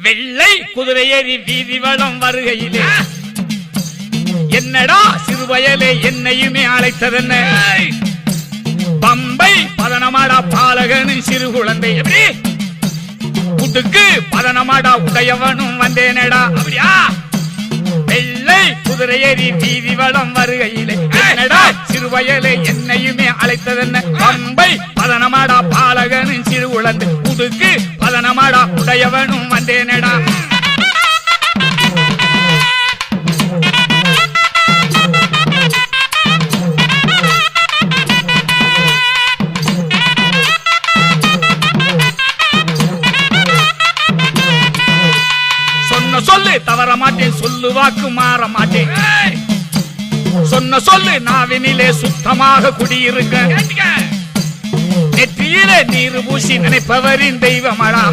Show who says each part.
Speaker 1: வெள்ளை குதிரை ஏறி வீதி வளம் வருகையிலே என்னடா சிறுவயலே என்னையுமே அழைத்ததென்ன பம்பை பதனமாடா பாலகனும் சிறு குழந்தை எப்படி உடுக்கு பதனமாடா உடையவனும் வந்தேனடா அப்படியா வெள்ளை குதிரை ஏறி வீதி வளம் வருகையிலே என்னடா சிறுவயலே என்னையுமே அழைத்ததென்ன பம்பை பதனமாடா பாலகனும் சிறு குழந்தை உடுக்கு பதனமாடா உடையவனும் வந்தேனடா சொல்லு தவற மாட்டேன் சொல்லு வாக்கு மாற மாட்டேன் சொன்ன சொல்லு நாவினிலே சுத்தமாக குடியிருக்க நெற்றியிலே நீர் பூசி நினைப்பவரின் தெய்வமடா